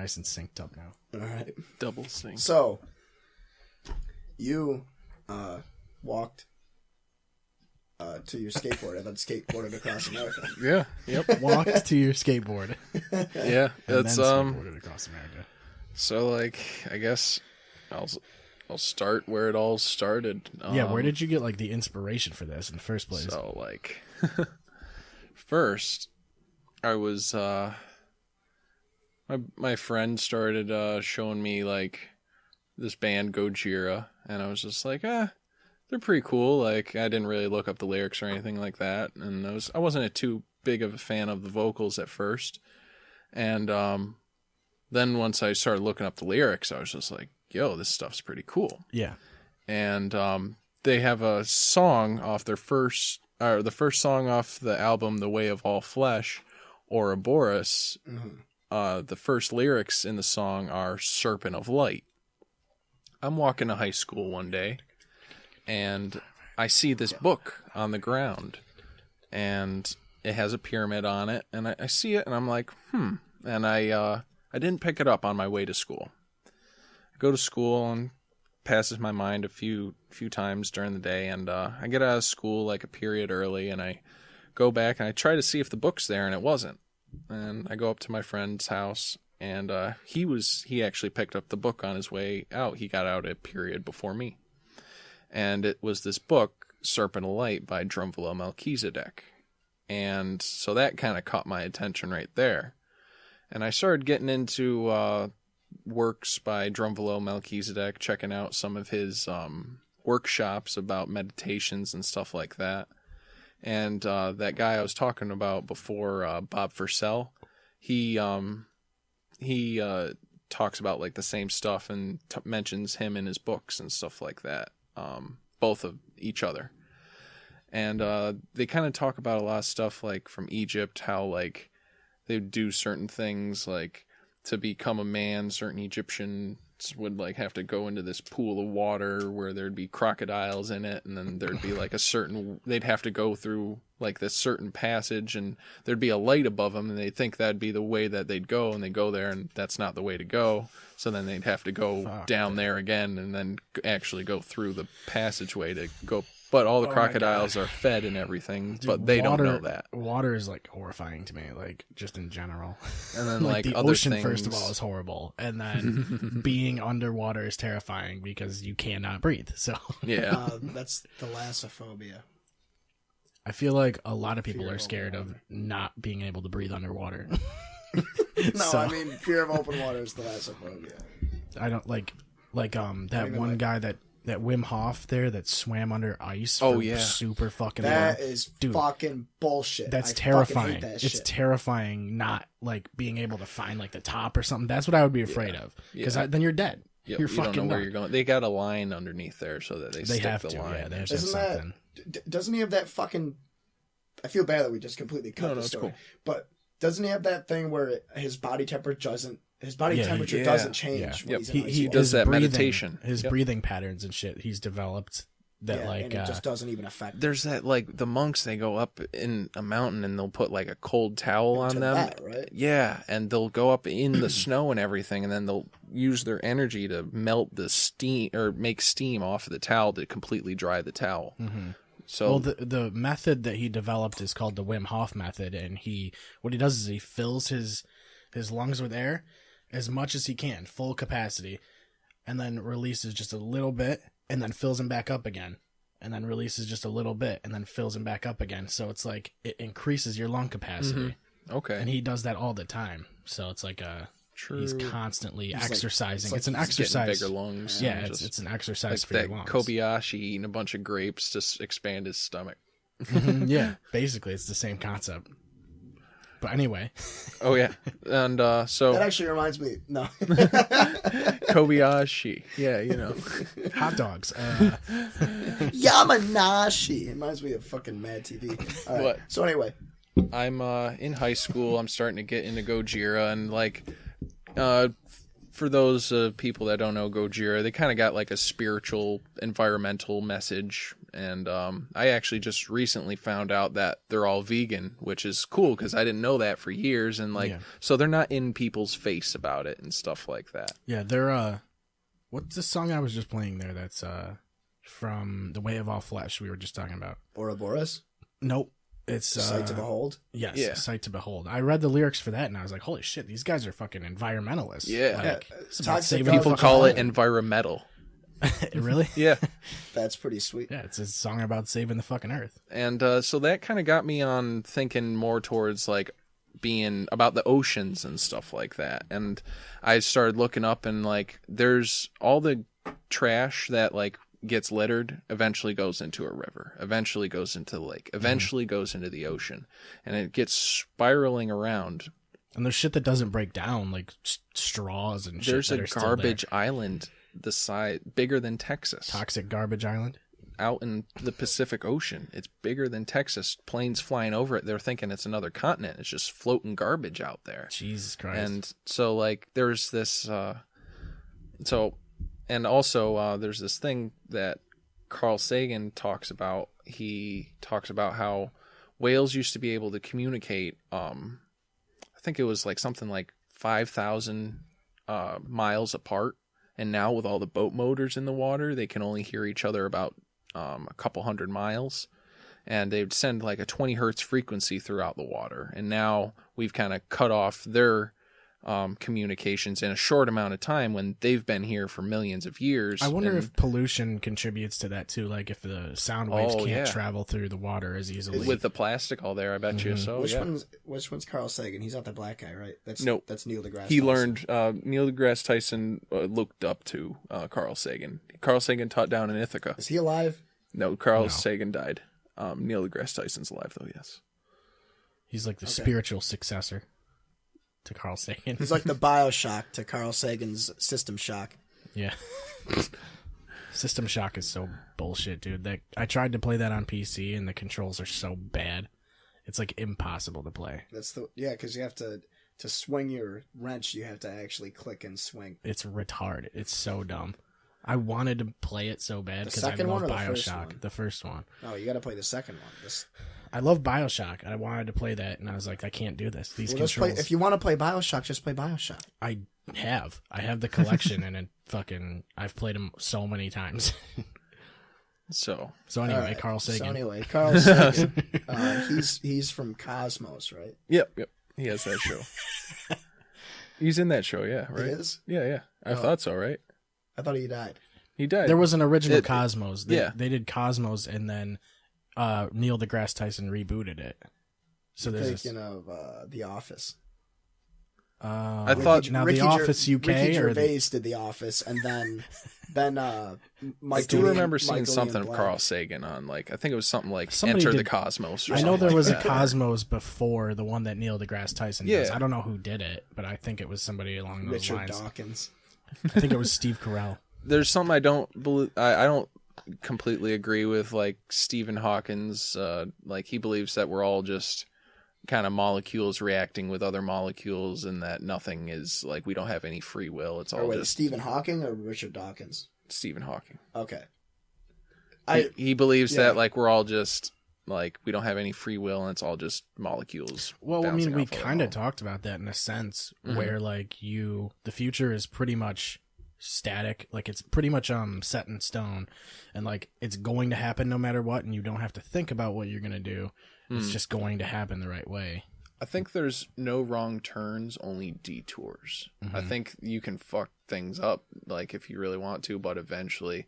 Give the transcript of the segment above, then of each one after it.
nice and synced up now. All right. Double sync. So, you walked to your skateboard and then skateboarded across America. Yeah. Yep. Walked to your skateboard. Yeah. And That's then skateboarded across America. So like I guess I'll start where it all started. Yeah, where did you get like the inspiration for this in the first place? So like first I was my friend started showing me like this band Gojira, and I was just like, they're pretty cool. Like I didn't really look up the lyrics or anything like that, and I wasn't too big of a fan of the vocals at first. And then once I started looking up the lyrics, I was just like, yo, this stuff's pretty cool. Yeah. And they have a song off the first song off the album, The Way of All Flesh, Ouroboros. Mm-hmm. The first lyrics in the song are Serpent of Light. I'm walking to high school one day, and I see this book on the ground, and it has a pyramid on it, and I see it, and I'm like, and I didn't pick it up on my way to school. I go to school, and passes my mind a few times during the day, and I get out of school like a period early, and I go back, and I try to see if the book's there, and it wasn't. And I go up to my friend's house, and he actually picked up the book on his way out. He got out a period before me. And it was this book, Serpent of Light, by Drumvalo Melchizedek. And so that kind of caught my attention right there. And I started getting into works by Drumvalo Melchizedek, checking out some of his workshops about meditations and stuff like that. And that guy I was talking about before, Bob Fursell, he talks about like the same stuff and mentions him in his books and stuff like that. Both of each other. And they kind of talk about a lot of stuff like from Egypt, how like they do certain things like to become a man, certain Egyptians would like have to go into this pool of water where there'd be crocodiles in it, and then there'd be like they'd have to go through like this certain passage, and there'd be a light above them, and they'd think that'd be the way that they'd go, and they go there, and that's not the way to go. So then they'd have to go down there again, and then actually go through the passageway to go. But all the crocodiles are fed and everything, dude, but they don't know that. Water is like horrifying to me, like just in general. And then like the other ocean, things... first of all, is horrible, and then being underwater is terrifying because you cannot breathe. So yeah, that's thalassophobia. I feel like a lot of people are scared of not being able to breathe underwater. No, I mean fear of open water is thalassophobia. I don't like that one guy that Wim Hof there that swam under ice. Super fucking long. That is fucking bullshit. That's I terrifying. Hate that it's shit. terrifying not like being able to find like the top or something. That's what I would be afraid of because then you're dead. Yep, you're you fucking don't know where you're going. They got a line underneath there so that they stick have the to, line. Yeah, there's Isn't something. Doesn't he have that fucking... I feel bad that we just completely cut the story. Cool. But doesn't he have that thing where his body temperature doesn't change when he's in he does that meditation. His breathing patterns and shit he's developed that and it just doesn't even affect. There's that like the monks, they go up in a mountain and they'll put like a cold towel on them. That, right? Yeah, and they'll go up in the snow and everything, and then they'll use their energy to melt the steam or make steam off of the towel to completely dry the towel. Mm-hmm. So well, the method that he developed is called the Wim Hof method, and what he does is he fills his lungs with air as much as he can, full capacity, and then releases just a little bit, and then fills him back up again, and then releases just a little bit, and then fills him back up again. So it's like it increases your lung capacity. Mm-hmm. Okay. And he does that all the time. So it's like he's constantly exercising. Like, it's an exercise. Bigger lungs. Yeah, it's an exercise like for that your lungs. Kobayashi eating a bunch of grapes to expand his stomach. Yeah, basically it's the same concept. But anyway. Oh, yeah. And so... That actually reminds me... No. Kobayashi. Yeah, you know. Hot dogs. Yamanashi. It reminds me of fucking Mad TV. All right. What? So anyway. I'm in high school. I'm starting to get into Gojira. And, like, for those people that don't know Gojira, they kind of got, like, a spiritual, environmental message. And I actually just recently found out that they're all vegan, which is cool because I didn't know that for years. And so they're not in people's face about it and stuff like that. Yeah, they're what's the song I was just playing there? That's from The Way of All Flesh we were just talking about. Ouroboros? Nope. It's Sight to Behold? Yes, yeah. Sight to Behold. I read the lyrics for that and I was like, holy shit, these guys are fucking environmentalists. Yeah. It's about saving People the call it planet. environmental. Really? Yeah. That's pretty sweet. Yeah, it's a song about saving the fucking earth. And so that kind of got me on thinking more towards like being about the oceans and stuff like that. And I started looking up and like there's all the trash that like gets littered eventually goes into a river, eventually goes into the lake, eventually goes into the ocean, and it gets spiraling around. And there's shit that doesn't break down, like straws and shit. There's that a are still garbage there. island the size bigger than Texas. Toxic garbage island. Out in the Pacific Ocean. It's bigger than Texas. Planes flying over it. They're thinking it's another continent. It's just floating garbage out there. Jesus Christ. And so like there's this and also there's this thing that Carl Sagan talks about. He talks about how whales used to be able to communicate I think it was like something like 5,000 miles apart, and now with all the boat motors in the water they can only hear each other about a couple hundred miles, and they'd send like a 20 hertz frequency throughout the water, and now we've kind of cut off their communications in a short amount of time when they've been here for millions of years. I wonder if pollution contributes to that too, like if the sound waves can't yeah. travel through the water as easily. With the plastic all there, I bet you so. Which one's Carl Sagan? He's not the black guy, right? That's Neil deGrasse He Tyson. learned Neil deGrasse Tyson looked up to Carl Sagan. Carl Sagan taught down in Ithaca. Is he alive? No, Carl Sagan died. Neil deGrasse Tyson's alive though, yes. He's like the spiritual successor to Carl Sagan. He's like the Bioshock to Carl Sagan's System Shock. Yeah. System Shock is so bullshit, dude. I tried to play that on PC and the controls are so bad. It's like impossible to play. Because you have to swing your wrench, you have to actually click and swing. It's retarded. It's so dumb. I wanted to play it so bad because I second love one or Bioshock. The first one. Oh, you got to play the second one. I love Bioshock. I wanted to play that, and I was like, I can't do this. These controls. If you want to play Bioshock, just play Bioshock. I have the collection, and I've played them so many times. So anyway, right. Carl Sagan. Carl Sagan. He's from Cosmos, right? Yep. He has that show. He's in that show, yeah, right? He is? Yeah. I thought so, right? I thought he died. He died. There was an original Cosmos. They did Cosmos, and then Neil deGrasse Tyson rebooted it. So there's thinking of The Office. I thought The Office UK Ricky or Gervais did The Office, and then I do remember seeing something of Carl Sagan on, like, I think it was something like Enter the Cosmos. Or I know there like was that. a Cosmos before the one that Neil deGrasse Tyson does. I don't know who did it, but I think it was somebody along those Richard lines. Dawkins. I think it was Steve Carell. There's something I don't believe. I don't completely agree with, like Stephen Hawkins. Like he believes that we're all just kind of molecules reacting with other molecules, and that nothing is like we don't have any free will. It's all just Stephen Hawking or Richard Dawkins. Stephen Hawking. Okay. He believes that like we're all just like we don't have any free will, and it's all just molecules. Well, I mean, we bouncing off kind of talked about that in a sense, where like the future is pretty much static, like it's pretty much set in stone, and like it's going to happen no matter what, and you don't have to think about what you're gonna do. It's just going to happen the right way. I think there's no wrong turns, only detours. I think you can fuck things up, like if you really want to, but eventually,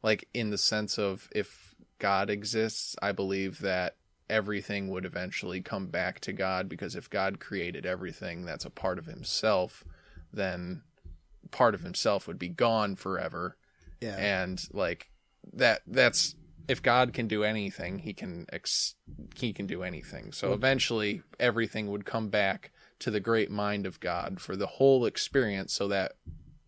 like in the sense of if God exists, I believe that everything would eventually come back to God, because if God created everything that's a part of himself, then part of himself would be gone forever. Yeah. And like that's if God can do anything, he can do anything. So eventually everything would come back to the great mind of God for the whole experience, so that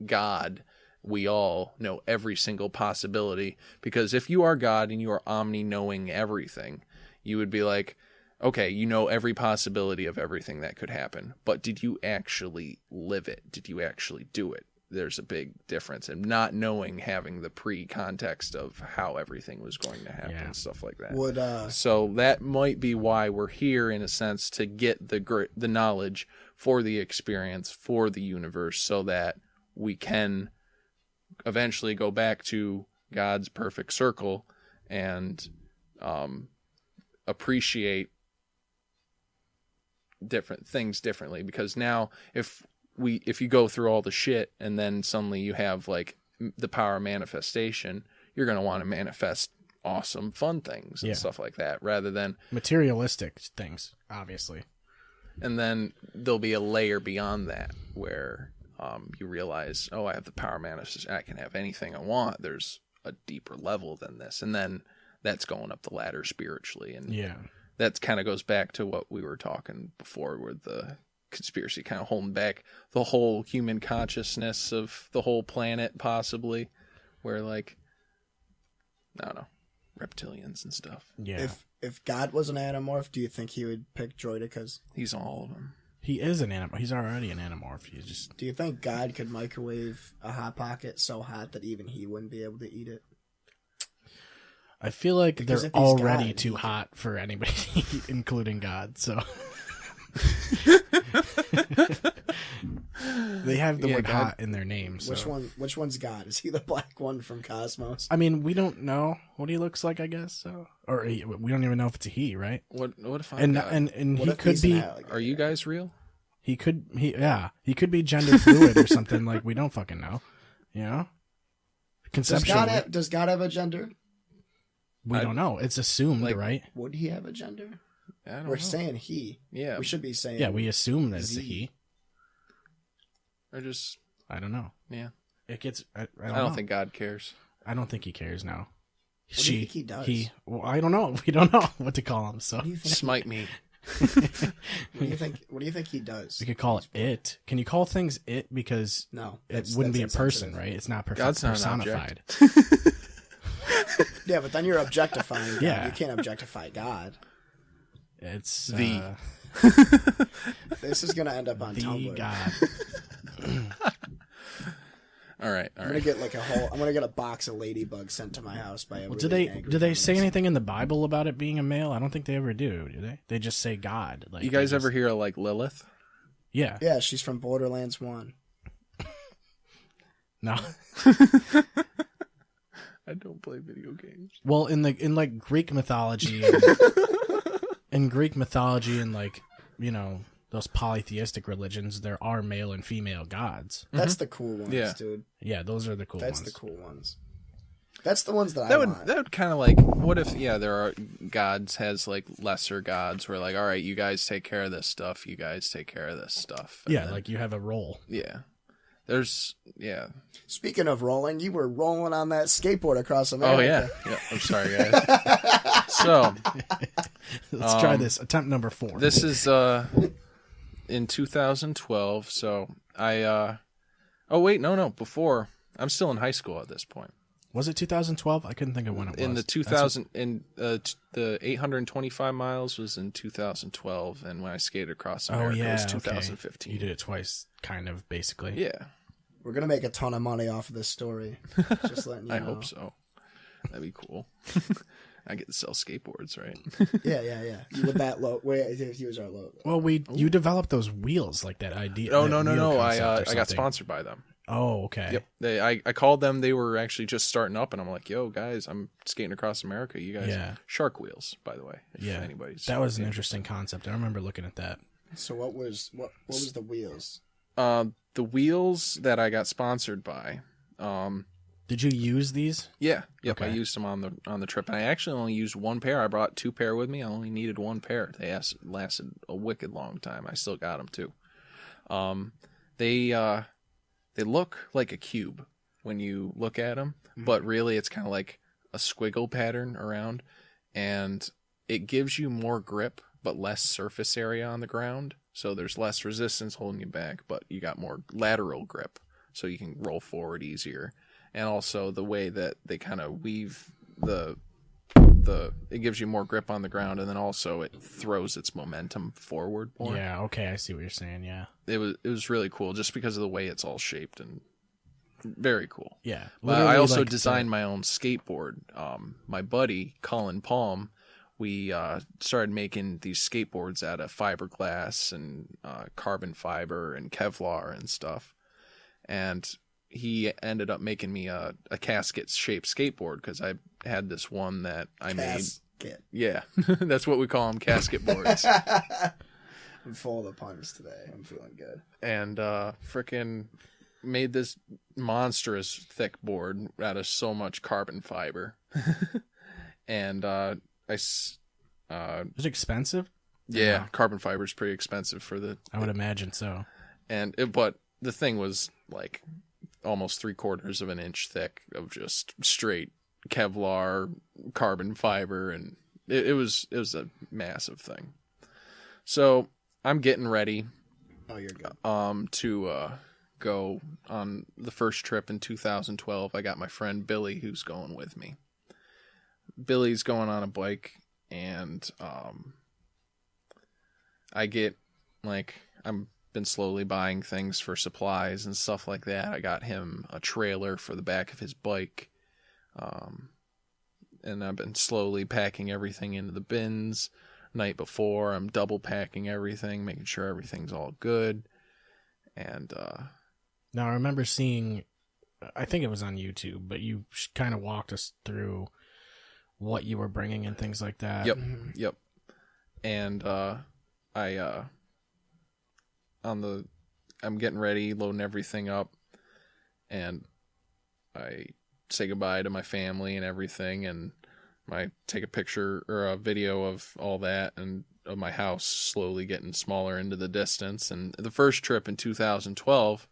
God, we all know every single possibility. Because if you are God and you are omni-knowing everything, you would be like, okay, you know every possibility of everything that could happen, but did you actually live it? Did you actually do it? there's a big difference in not knowing, having the pre-context of how everything was going to happen and stuff like that. So that might be why we're here, in a sense, to get the knowledge for the experience, for the universe, so that we can eventually go back to God's perfect circle and appreciate different things differently. Because now if you go through all the shit and then suddenly you have like the power of manifestation, you're going to want to manifest awesome fun things and stuff like that, rather than materialistic things, obviously. And then there'll be a layer beyond that where you realize, oh, I have the power of manifestation, I can have anything I want. There's a deeper level than this, and then that's going up the ladder spiritually. And that kind of goes back to what we were talking before, with the conspiracy kind of holding back the whole human consciousness of the whole planet, possibly, where, like, I don't know, reptilians and stuff. Yeah. If God was an Animorph, do you think he would pick Droidicas? He's all of them. He is an Animorph. He's already an Animorph. Do you think God could microwave a Hot Pocket so hot that even he wouldn't be able to eat it? I feel like they're already too hot for anybody, including God. So they have the word "hot" in their name. So. Which one's God? Is he the black one from Cosmos? I mean, we don't know what he looks like, I guess. So, or we don't even know if it's a he, right? What if I'm God? And he could be. Are you guys real? He could be gender fluid or something. Like, we don't fucking know. You know. Conceptually, does God have a gender? We don't know. It's assumed, like, right? Would he have a gender? I don't know. We're saying he. Yeah. We should be saying. Yeah, we assume that it's a he. Or just. I don't know. Yeah. It gets. I don't think God cares. I don't think he cares now. What do you think he does? Well, I don't know. We don't know what to call him. So smite me. What do you think he does? We could call it it. Can you call things it? Because no, it wouldn't be a person, right? It's not God's not personified. Yeah, but then you're objectifying God. Yeah. You can't objectify God. It's This is gonna end up on Tumblr. God. All right. I'm gonna get a box of ladybugs sent to my house by a do they say anything in the Bible about it being a male? I don't think they ever do they? They just say God. Like, you guys ever hear of, like, Lilith? Yeah. Yeah, she's from Borderlands 1. No. I don't play video games. Well, in Greek mythology, and like, you know, those polytheistic religions, there are male and female gods. That's the cool ones, dude. Yeah, those are the cool ones. That's the cool ones. That's the ones that I want. That would kind of, like, what if, there are gods has, like, lesser gods where, like, all right, you guys take care of this stuff, you guys take care of this stuff. Yeah, then, like, you have a role. Yeah. Speaking of rolling, you were rolling on that skateboard across America. Oh, yeah. I'm sorry, guys. So, let's try this. Attempt number 4. This is in 2012. So I. Oh wait, no. Before, I'm still in high school at this point. Was it 2012? I couldn't think of when it was. In the 2000, the 825 miles was in 2012, and when I skated across America, it was 2015. Okay. You did it twice, kind of, basically. Yeah. We're gonna make a ton of money off of this story. Just letting you know. I hope so. That'd be cool. I get to sell skateboards, right? Yeah. With that low, use our logo. Well, you developed those wheels, like that idea. Oh no! I got sponsored by them. Oh, okay. Yep. I called them. They were actually just starting up, and I'm like, "Yo, guys, I'm skating across America. You guys, shark wheels, by the way. That was an interesting concept. I remember looking at that. So what was the wheels? The wheels that I got sponsored by. Did you use these? Yeah. Yep. Okay. I used them on the trip, and I actually only used one pair. I brought 2 pair with me. I only needed 1 pair. They lasted a wicked long time. I still got them too. They look like a cube when you look at them, but really it's kind of like a squiggle pattern around, and it gives you more grip but less surface area on the ground. So there's less resistance holding you back, but you got more lateral grip, so you can roll forward easier. And also the way that they kind of weave it gives you more grip on the ground, and then also it throws its momentum forward more. Yeah, okay, I see what you're saying. Yeah, it was really cool just because of the way it's all shaped, and very cool. Yeah. I also designed my own skateboard. My buddy, Colin Palm, we started making these skateboards out of fiberglass and carbon fiber and Kevlar and stuff. And he ended up making me a casket-shaped skateboard because I had this one that I made. Yeah, that's what we call them, casket boards. I'm full of the puns today. I'm feeling good. And frickin' made this monstrous thick board out of so much carbon fiber. And is it expensive? Yeah, carbon fiber is pretty expensive for the. I would imagine so. But the thing was like almost 3/4 of an inch thick of just straight Kevlar carbon fiber, and it was a massive thing. So I'm getting ready. Oh, you're good. To go on the first trip in 2012. I got my friend Billy who's going with me. Billy's going on a bike, and I get I'm been slowly buying things for supplies and stuff like that. I got him a trailer for the back of his bike. And I've been slowly packing everything into the bins. Night before, I'm double packing everything, making sure everything's all good. And now I remember seeing, I think it was on YouTube, but you kind of walked us through what you were bringing and things like that. Yep. And I'm getting ready, loading everything up, and I say goodbye to my family and everything, and I take a picture or a video of all that and of my house slowly getting smaller into the distance. And the first trip in 2012,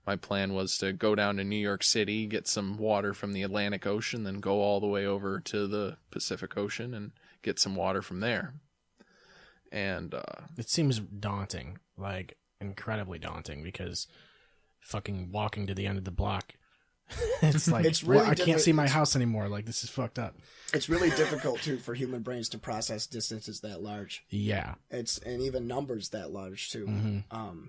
my plan was to go down to New York City, get some water from the Atlantic Ocean, then go all the way over to the Pacific Ocean and get some water from there. And it seems daunting, like incredibly daunting, because fucking walking to the end of the block, it's like it's really I can't see my house anymore. Like, this is fucked up. It's really difficult too for human brains to process distances that large. Yeah, and even numbers that large too. Mm-hmm.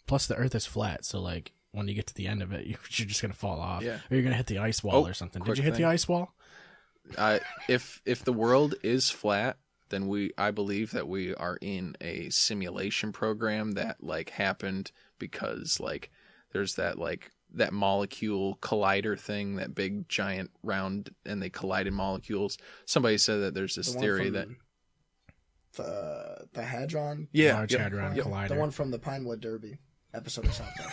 Plus, the Earth is flat, so like when you get to the end of it, you're just gonna fall off, or you're gonna hit the ice wall or something. Did you hit the ice wall? If the world is flat, then I believe that we are in a simulation program that like happened because like there's that molecule collider thing, that big giant round, and they collided molecules. Somebody said that there's this theory that the Hadron, Large Hadron Collider, the one from the Pinewood Derby episode of South Park.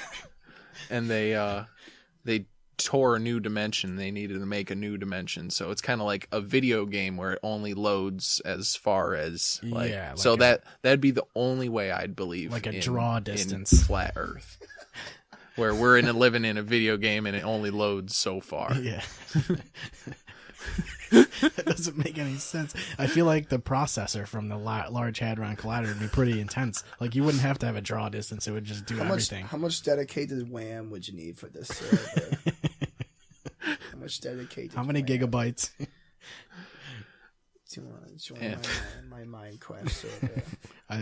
And they tore a new dimension. They needed to make a new dimension, so it's kind of like a video game where it only loads as far as so that'd be the only way I'd believe, like a draw distance in flat Earth. Where we're living in a video game and it only loads so far. Yeah. That doesn't make any sense. I feel like the processor from the Large Hadron Collider would be pretty intense. Like, you wouldn't have to have a draw distance. It would just do everything. How much dedicated RAM would you need for this server? How much dedicated How many gigabytes? My mind quest server.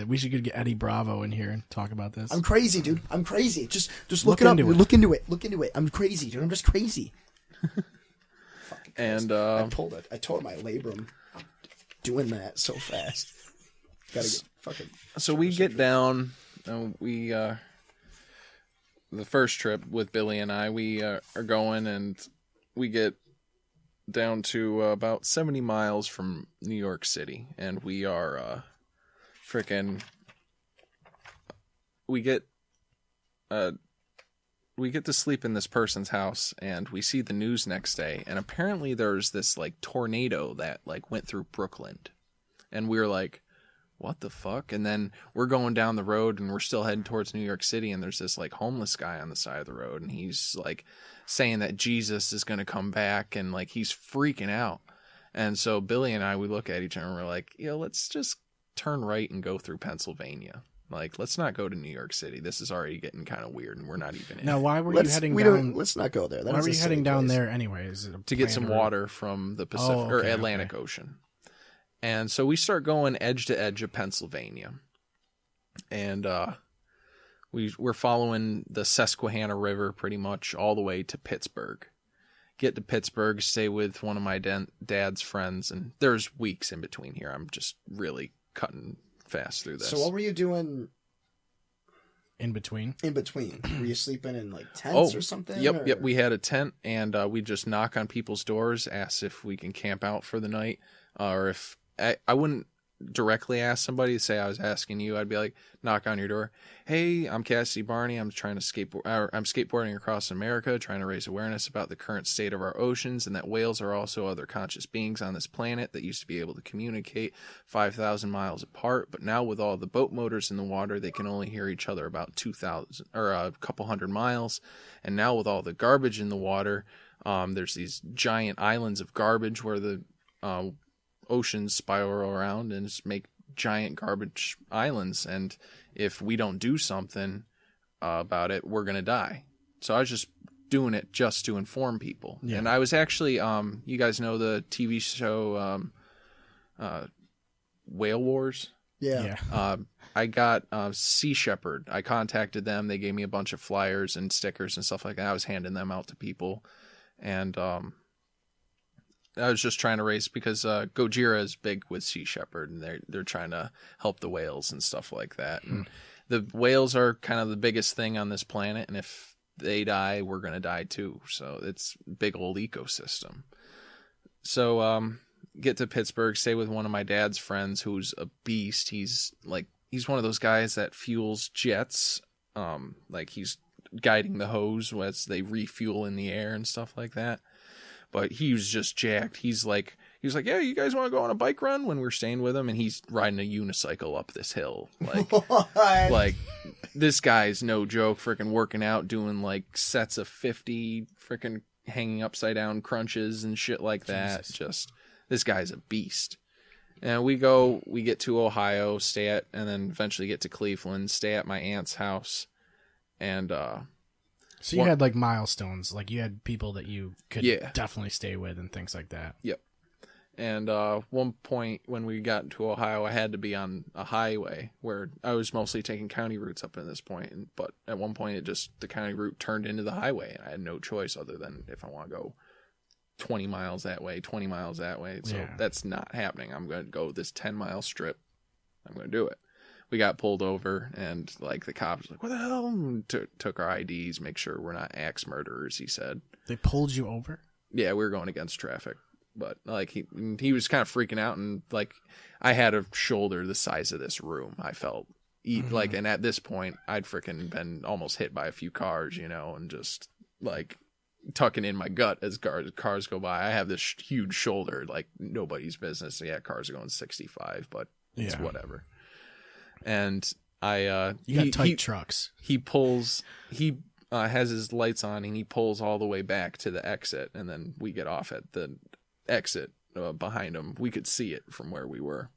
We should get Eddie Bravo in here and talk about this. I'm crazy, dude. I'm crazy. Just look it up. Look into it. Look into it. I'm crazy, dude. I'm just crazy. And I told my labrum doing that so fast. Gotta get fucking. So we get down. The first trip with Billy and I, we are going, and we get down to about 70 miles from New York City, and we are we get to sleep in this person's house, and we see the news next day, and apparently there's this like tornado that like went through Brooklyn, and we were like, what the fuck? And then we're going down the road, and we're still heading towards New York City, and there's this like homeless guy on the side of the road, and he's like saying that Jesus is going to come back, and like he's freaking out. And so Billy and I, we look at each other and we're like, let's just turn right and go through Pennsylvania. Like, let's not go to New York City. This is already getting kind of weird, and we're not even in. Now, why were you heading down? Let's not go there. Why were you heading down there anyways? To get some water from the Pacific or Atlantic Ocean. And so we start going edge to edge of Pennsylvania. And we're following the Susquehanna River pretty much all the way to Pittsburgh. Get to Pittsburgh, stay with one of my dad's friends, and there's weeks in between here. I'm just really cutting fast through this. So what were you doing in between? Were you sleeping in like tents or something? Yep. We had a tent, and we just knock on people's doors, ask if we can camp out for the night, or if I wouldn't directly ask somebody to say I was asking you. I'd be like, knock on your door. Hey, I'm Cassidy Barney. I'm trying to I'm skateboarding across America, trying to raise awareness about the current state of our oceans and that whales are also other conscious beings on this planet that used to be able to communicate 5,000 miles apart, but now with all the boat motors in the water, they can only hear each other about 2,000 or a couple hundred miles. And now with all the garbage in the water, there's these giant islands of garbage where the oceans spiral around and just make giant garbage islands, and if we don't do something about it, we're gonna die. So I was just doing it just to inform people. And I was actually you guys know the TV show Whale Wars? I got Sea Shepherd. I contacted them. They gave me a bunch of flyers and stickers and stuff like that. I was handing them out to people, and I was just trying to raise, because Gojira is big with Sea Shepherd, and they're trying to help the whales and stuff like that. And the whales are kind of the biggest thing on this planet, and if they die, we're going to die too. So it's a big old ecosystem. So get to Pittsburgh, stay with one of my dad's friends who's a beast. He's one of those guys that fuels jets. Like he's guiding the hose as they refuel in the air and stuff like that. But he was just jacked. He was like, yeah, you guys want to go on a bike run? When we're staying with him, and he's riding a unicycle up this hill. Like this guy's no joke, freaking working out, doing like sets of 50 freaking hanging upside down crunches and shit like that. Jesus. Just, this guy's a beast. And we get to Ohio, and then eventually get to Cleveland, stay at my aunt's house. And, so you had like milestones, like you had people that you could definitely stay with and things like that. Yep. And one point when we got to Ohio, I had to be on a highway where I was mostly taking county routes up to this point. But at one point, the county route turned into the highway, and I had no choice other than if I want to go 20 miles that way, 20 miles that way. So that's not happening. I'm going to go this 10-mile strip. I'm going to do it. We got pulled over, and like the cops were like, what the hell? And took our IDs, make sure we're not axe murderers, he said. They pulled you over? Yeah, we were going against traffic. But like he was kind of freaking out, and like I had a shoulder the size of this room, I felt. Like, and at this point I'd freaking been almost hit by a few cars, and just like tucking in my gut as cars go by. I have this huge shoulder, like nobody's business. Yeah, cars are going 65, but it's whatever. And you got tight trucks. He has his lights on, and he pulls all the way back to the exit, and then we get off at the exit behind him. We could see it from where we were.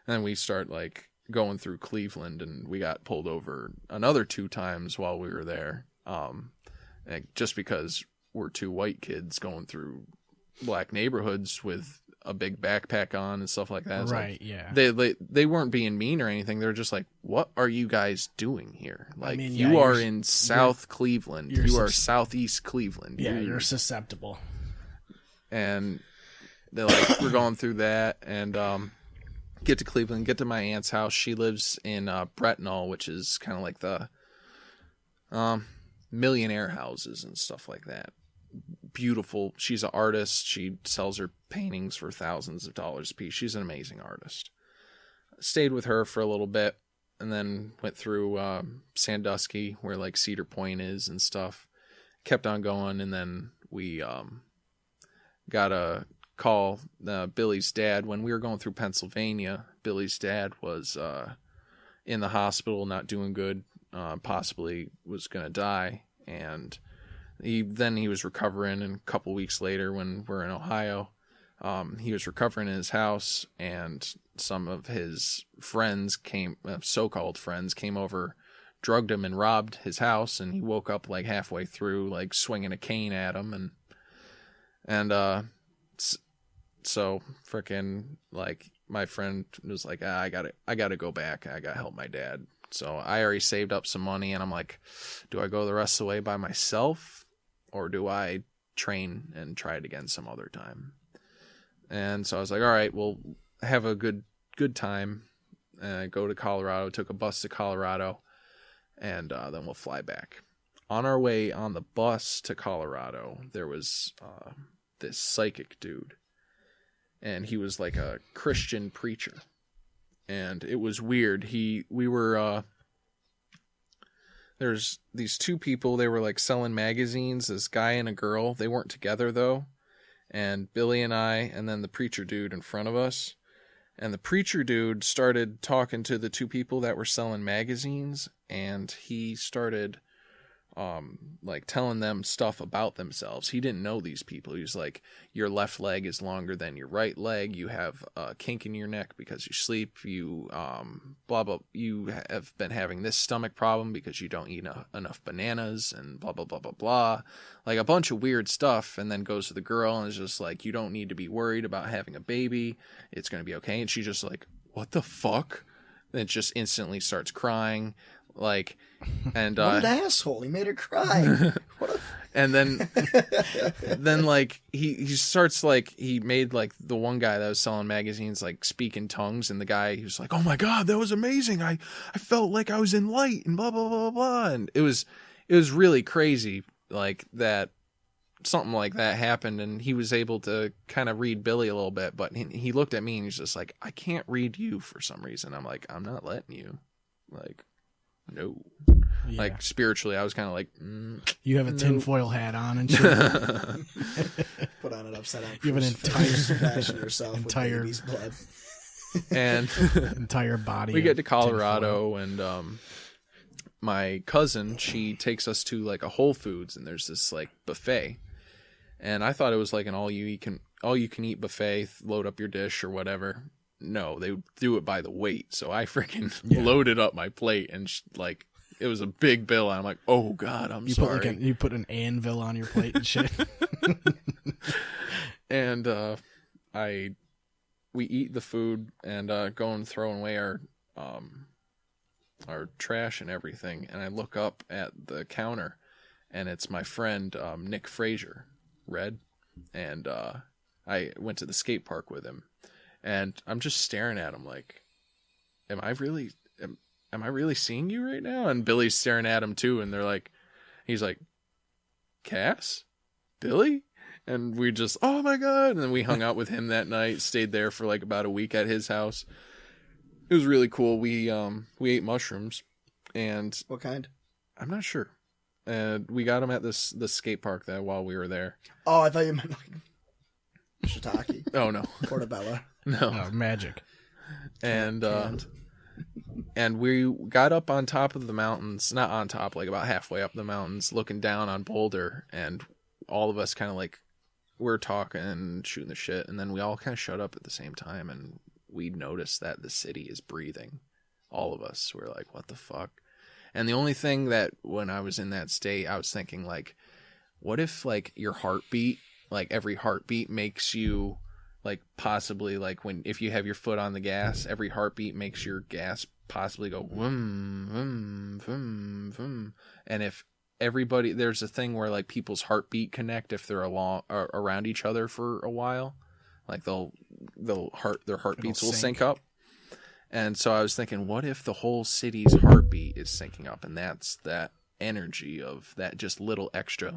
And then we start like going through Cleveland, and we got pulled over another 2 times while we were there. Just because we're 2 white kids going through black neighborhoods with a big backpack on and stuff like that. Right, like, they weren't being mean or anything. They're just like, what are you guys doing here? Like, I mean, you are in South Cleveland. You are Southeast Cleveland. Yeah, you're susceptible. And they're like, we're going through that, and get to Cleveland, get to my aunt's house. She lives in Bretnall, which is kind of like the millionaire houses and stuff like that. Beautiful. She's an artist. She sells her paintings for thousands of dollars a piece. She's an amazing artist. Stayed with her for a little bit, and then went through Sandusky, where like Cedar Point is and stuff. Kept on going, and then we got a call. Billy's dad, when we were going through Pennsylvania, Billy's dad was in the hospital, not doing good, possibly was going to die, and he was recovering, and a couple weeks later when we're in Ohio, he was recovering in his house, and some of his friends so-called friends came over, drugged him and robbed his house, and he woke up like halfway through, like swinging a cane at him, and so freaking like my friend was like, I gotta go back, I gotta help my dad, So I already saved up some money, and I'm like, do I go the rest of the way by myself, or do I train and try it again some other time? And so I was like, all right, we'll have a good time. Go to Colorado, took a bus to Colorado, and then we'll fly back. On our way on the bus to Colorado, there was this psychic dude, and he was like a Christian preacher, and it was weird. There's these two people, they were like selling magazines, this guy and a girl. They weren't together though, and Billy and I, and then the preacher dude in front of us. And the preacher dude started talking to the two people that were selling magazines, and he started like telling them stuff about themselves. He didn't know these people. He was like, your left leg is longer than your right leg. You have a kink in your neck because you sleep. You blah blah. You have been having this stomach problem because you don't eat enough bananas, and blah blah blah blah blah. Like a bunch of weird stuff. And then goes to the girl and is just like, you don't need to be worried about having a baby. It's gonna be okay. And she's just like, what the fuck? Then just instantly starts crying. Like, and what an asshole! He made her cry. And then like he starts, like, he made like the one guy that was selling magazines like speak in tongues, and the guy, he was like, oh my god, that was amazing! I felt like I was in light, and blah blah blah blah. And it was really crazy, like that something like that happened, and he was able to kind of read Billy a little bit, but he looked at me and he's just like, I can't read you for some reason. I'm like, I'm not letting you, like. No. Yeah. Like, spiritually, I was kind of like, you have a tinfoil hat on and shit. Put on an upside down. You have an entire splashing yourself with baby's blood. And entire body. We get to Colorado, and my cousin, she takes us to like a Whole Foods, and there's this like buffet. And I thought it was like an all you can eat buffet, load up your dish or whatever. No, they do it by the weight. So I freaking loaded up my plate, and like it was a big bill. And I'm like, oh god, I'm sorry. You put an anvil on your plate and shit. And we eat the food and go and throw away our trash and everything. And I look up at the counter, and it's my friend Nick Frazier, Red, and I went to the skate park with him. And I'm just staring at him like, am I really seeing you right now? And Billy's staring at him too. And he's like, Cass? Billy? And we just, oh my god. And then we hung out with him that night, stayed there for like about a week at his house. It was really cool. We ate mushrooms. And what kind? I'm not sure. And we got them at the skate park while we were there. Oh, I thought you meant like shiitake. Oh no. Portobello. No. Oh, magic. And we got up on top of the mountains, not on top, like about halfway up the mountains, looking down on Boulder, and all of us kind of like, we're talking and shooting the shit, and then we all kind of shut up at the same time, and we noticed that the city is breathing. All of us were like, what the fuck? And the only thing that when I was in that state, I was thinking like, what if like your heartbeat, like every heartbeat makes you like possibly like if you have your foot on the gas, every heartbeat makes your gas possibly go vroom, vroom, vroom, vroom. And if everybody, there's a thing where like people's heartbeat connect if they're around each other for a while, like their heartbeats will sync up. And so I was thinking, what if the whole city's heartbeat is syncing up, and that's that energy of that just little extra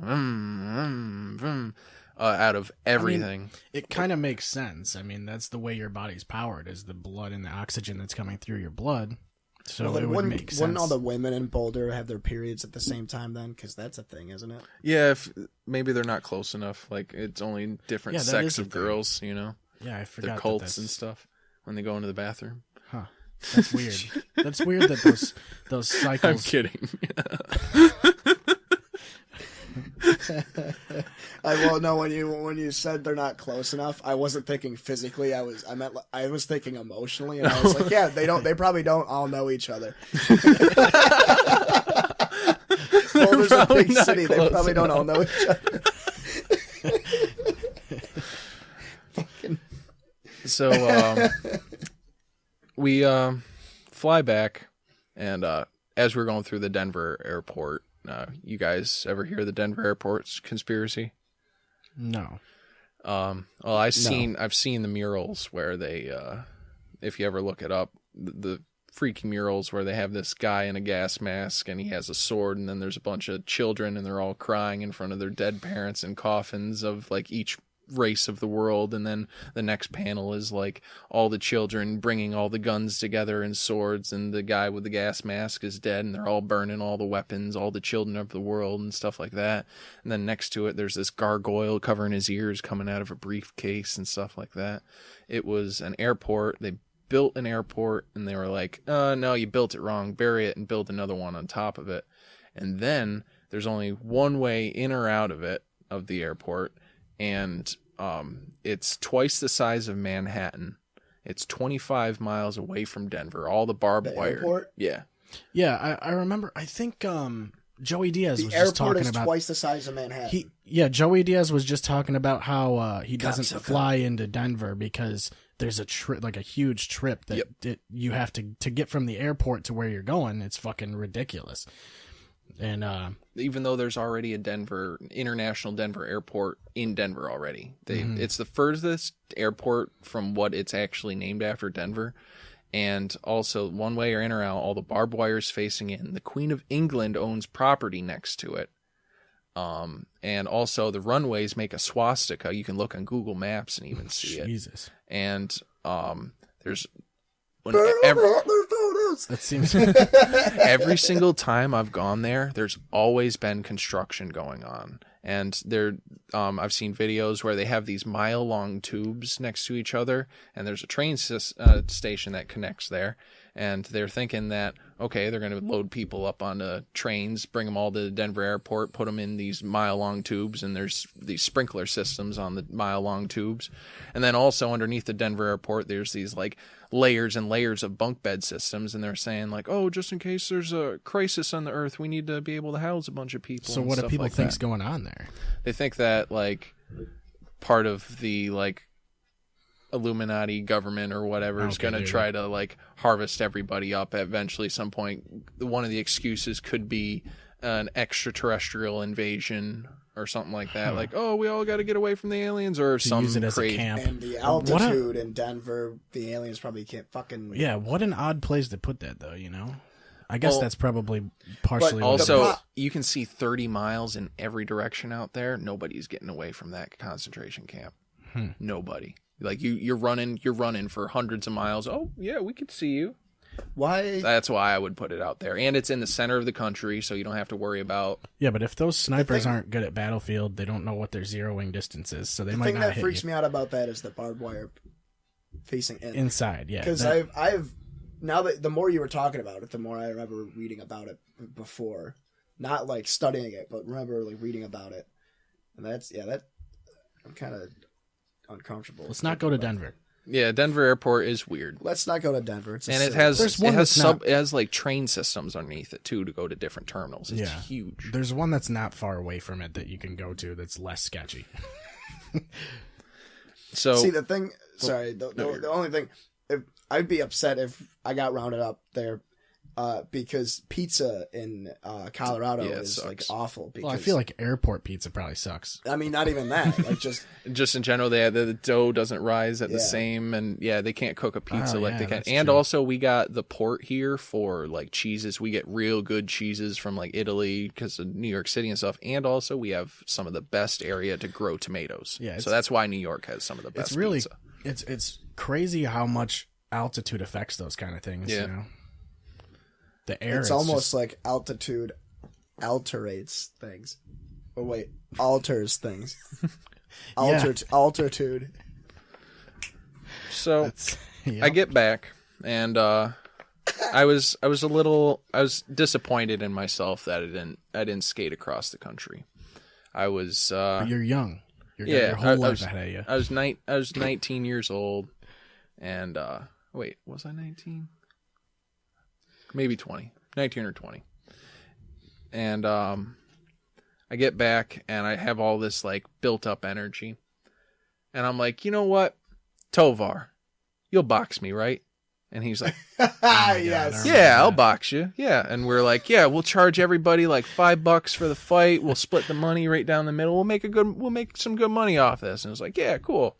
out of everything. I mean, it kind of makes sense. I mean, that's the way your body's powered, is the blood and the oxygen that's coming through your blood. So well, it would make sense. Wouldn't all the women in Boulder have their periods at the same time then? Because that's a thing, isn't it? Yeah, if maybe they're not close enough. Like, it's only different sex of girls, you know? Yeah, I forgot. Their cults and stuff when they go into the bathroom. Huh. That's weird. That's weird that those cycles... I'm kidding. Well, no. When you said they're not close enough, I wasn't thinking physically. I was thinking emotionally, and I was like, yeah, they probably don't all know each other. Boulder's a big city. They probably don't all know each other. So we fly back, And as we're going through the Denver airport, you guys ever hear the Denver airport's conspiracy? No. Well, I've seen the murals where they, if you ever look it up, the freaky murals where they have this guy in a gas mask and he has a sword, and then there's a bunch of children and they're all crying in front of their dead parents in coffins of like each race of the world, and then the next panel is like all the children bringing all the guns together and swords, and the guy with the gas mask is dead, and they're all burning all the weapons, all the children of the world and stuff like that. And then next to it there's this gargoyle covering his ears coming out of a briefcase and stuff like that. It was an airport. They built an airport and they were like, no, you built it wrong, bury it and build another one on top of it. And then there's only one way in or out of it, of the airport, and it's twice the size of Manhattan. It's 25 miles away from Denver. All the barbed wire. Airport? Yeah. Yeah, I remember. I think Joey Diaz was The just talking airport is about twice the size of Manhattan. Joey Diaz was just talking about how he doesn't Cocksucker. fly into Denver because there's a trip, like a huge trip that you have to get from the airport to where you're going. It's fucking ridiculous. And even though there's already a international Denver airport in Denver already, it's the furthest airport from what it's actually named after, Denver. And also, one way or in or out, all the barbed wires facing in. The Queen of England owns property next to it. And also, the runways make a swastika. You can look on Google Maps and even see it. Jesus. And there's... That seems... Every single time I've gone there, there's always been construction going on. And I've seen videos where they have these mile-long tubes next to each other, and there's a train station that connects there. And they're thinking that, okay, they're going to load people up onto trains, bring them all to the Denver airport, put them in these mile-long tubes, and there's these sprinkler systems on the mile-long tubes. And then also underneath the Denver airport, there's these like layers and layers of bunk bed systems, and they're saying like, oh, just in case there's a crisis on the earth, we need to be able to house a bunch of people. So what do people think's going on there? They think that like part of the like Illuminati government or whatever is going to try to like harvest everybody up at eventually some point. One of the excuses could be an extraterrestrial invasion or something like that. Like, oh, we all got to get away from the aliens, or To some use it as a crazy camp. And the altitude in Denver, the aliens probably can't fucking... Yeah, what an odd place to put that, though, you know? I guess that's probably partially... But what it Also, is. you can see 30 miles in every direction out there. Nobody's getting away from that concentration camp. Nobody. Like you're running for hundreds of miles. Oh yeah, we could see you. Why? That's why I would put it out there, and it's in the center of the country, so you don't have to worry about. Yeah, but if those snipers aren't good at Battlefield, they don't know what their zeroing distance is, so they might not hit you. The thing that freaks me out about that is the barbed wire facing in. Inside, yeah. Because I've now that the more you were talking about it, the more I remember reading about it before, not like studying it, but remember like reading about it, and that I'm kind of uncomfortable. Let's not go to Denver. Yeah, Denver Airport is weird. Let's not go to Denver. It's And it has like train systems underneath it too to go to different terminals. It's huge. There's one that's not far away from it that you can go to that's less sketchy. So see the thing. Sorry, the only thing. I'd be upset if I got rounded up there. Because pizza in Colorado is sucks. like awful. Because, Well, I feel like airport pizza probably sucks. I mean, not even that. Like just in general, the dough doesn't rise at the same, and they can't cook a pizza like they can. And also, we got the port here for like cheeses. We get real good cheeses from like Italy because of New York City and stuff. And also, we have some of the best area to grow tomatoes. Yeah, so that's why New York has some of the best. It's really pizza. It's crazy how much altitude affects those kind of things. Yeah. You know? The air. It's almost like altitude alterates things. Oh wait, alters things. Altitude. So I get back, and I was disappointed in myself that I didn't skate across the country. I was. But you're young. Your whole life ahead of you. I was 19 years old, and wait, was I 19? Maybe 20, 19 or 20. And I get back and I have all this like built up energy. And I'm like, you know what? Tovar, you'll box me, right? And he's like, Yes. yeah, I'll box you. Yeah. And we're like, yeah, we'll charge everybody like $5 for the fight. We'll split the money right down the middle. We'll make some good money off this. And it was like, yeah, cool.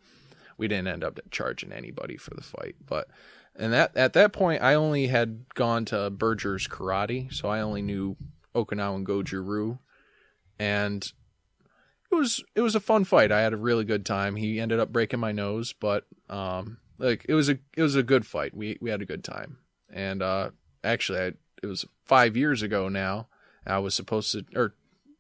We didn't end up charging anybody for the fight, at that point I only had gone to Berger's Karate, so I only knew Okinawan Goju-Ryu, and it was a fun fight. I had a really good time. He ended up breaking my nose, but it was a good fight. We had a good time, and actually it was 5 years ago now. I was supposed to, or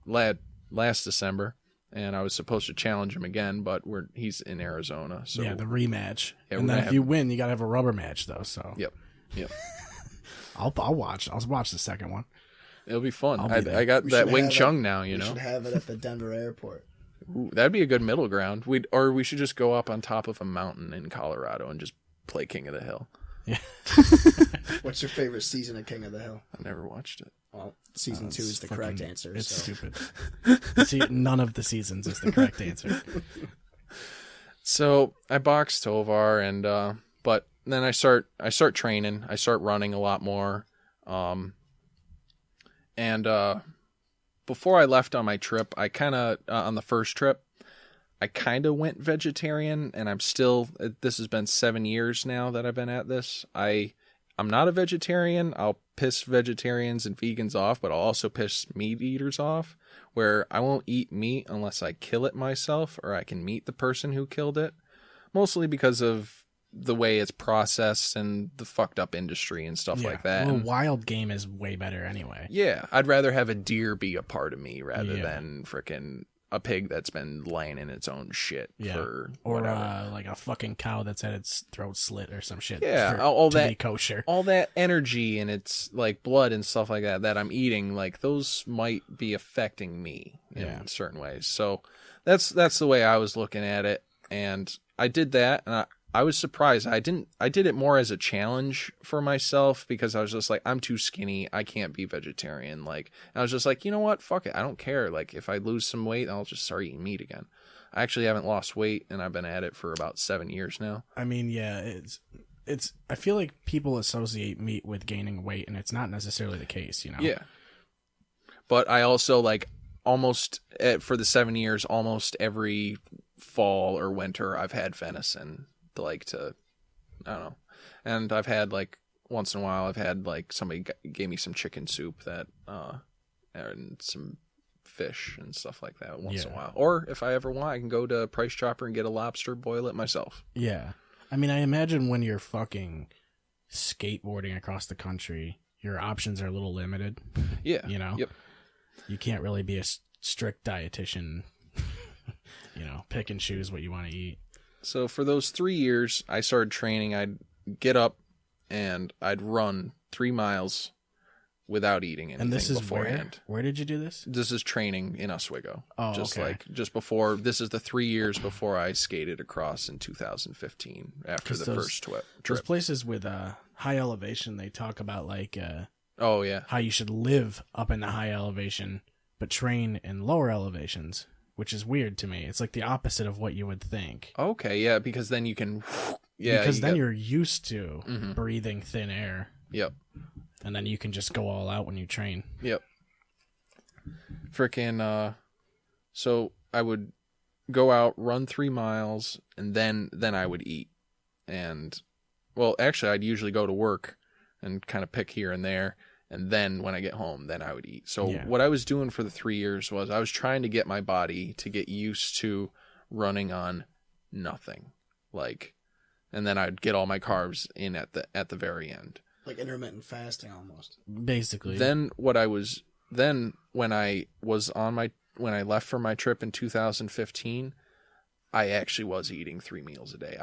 last December. And I was supposed to challenge him again, but he's in Arizona. So yeah, the rematch. Yeah, and then if you win, you gotta have a rubber match though. So Yep. I'll watch the second one. It'll be fun. I got that Wing Chun now. We should have it at the Denver airport. Ooh, that'd be a good middle ground. We should just go up on top of a mountain in Colorado and just play King of the Hill. Yeah. What's your favorite season of King of the Hill? I never watched it. Well, season 2 is the correct answer. It's so. stupid. See, none of the seasons is the correct answer. So I boxed Tovar, and but then I start training. I start running a lot more. And before I left on my trip, I kind of on the first trip, I kind of went vegetarian, and I'm still. This has been 7 years now that I've been at this. I'm not a vegetarian. I'll piss vegetarians and vegans off, but I'll also piss meat eaters off, where I won't eat meat unless I kill it myself or I can meet the person who killed it, mostly because of the way it's processed and the fucked up industry and stuff like that. Well, wild game is way better anyway. Yeah, I'd rather have a deer be a part of me rather than frickin' a pig that's been laying in its own shit for whatever. Or like a fucking cow that's had its throat slit or some shit. Yeah, to be kosher. All that energy and its like blood and stuff like that I'm eating, like those might be affecting me in certain ways. So that's the way I was looking at it, and I did that, and I was surprised. I did it more as a challenge for myself because I was just like, I'm too skinny. I can't be vegetarian. Like, I was just like, you know what? Fuck it. I don't care. Like, if I lose some weight, I'll just start eating meat again. I actually haven't lost weight, and I've been at it for about 7 years now. I mean, yeah, it's. I feel like people associate meat with gaining weight, and it's not necessarily the case, you know? Yeah. But I also, like, almost, for the 7 years, almost every fall or winter, I've had venison. I don't know. And I've had, like, once in a while, I've had, like, somebody gave me some chicken soup and some fish and stuff like that once in a while. Or if I ever want, I can go to Price Chopper and get a lobster, boil it myself. Yeah. I mean, I imagine when you're fucking skateboarding across the country, your options are a little limited. Yeah. You know? Yep. You can't really be a strict dietitian, pick and choose what you want to eat. So for those 3 years, I started training. I'd get up and I'd run 3 miles without eating anything. And this is beforehand. Where did you do this? This is training in Oswego. Oh, okay. Just before. This is the 3 years before I skated across in 2015 after the first trip. Those places with high elevation, they talk about like oh yeah, how you should live up in the high elevation but train in lower elevations. Which is weird to me. It's like the opposite of what you would think. Okay, yeah, because then you can... Yeah, because then you're used to breathing thin air. Yep. And then you can just go all out when you train. Yep. Frickin', so I would go out, run 3 miles, and then I would eat. And, well, actually, I'd usually go to work and kind of pick here and there. And then when I get home, then I would eat. So what I was doing for the 3 years was I was trying to get my body to get used to running on nothing. Like, and then I'd get all my carbs in at the very end. Like intermittent fasting almost. Basically. Then when I left for my trip in 2015, I actually was eating 3 meals a day.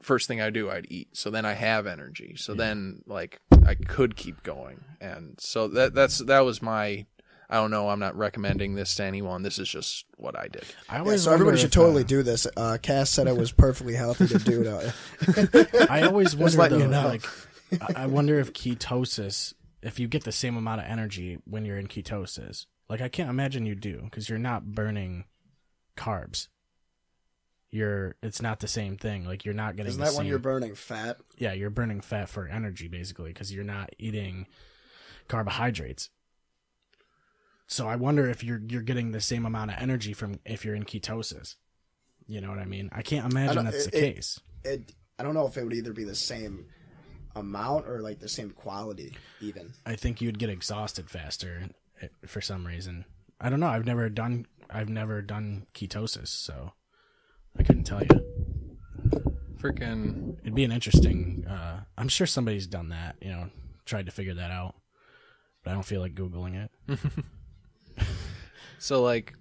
First thing I do, I'd eat. So then I have energy. So then, like, I could keep going. And so that was my, I don't know, I'm not recommending this to anyone. This is just what I did. So everybody should totally do this. Cass said it was perfectly healthy to do it. I always wonder, letting though, you know. like, I wonder if ketosis, if you get the same amount of energy when you're in ketosis. Like, I can't imagine you do, because you're not burning carbs. it's not the same thing. Like you're not getting. Isn't the that same, when you're burning fat? Yeah, you're burning fat for energy basically because you're not eating carbohydrates. So I wonder if you're getting the same amount of energy from if you're in ketosis. You know what I mean? I can't imagine that's the case. I don't know if it would either be the same amount or like the same quality even. I think you'd get exhausted faster for some reason. I don't know. I've never done ketosis, so I couldn't tell you. Freaking, it'd be an interesting. I'm sure somebody's done that. Tried to figure that out, but I don't feel like Googling it. So, like,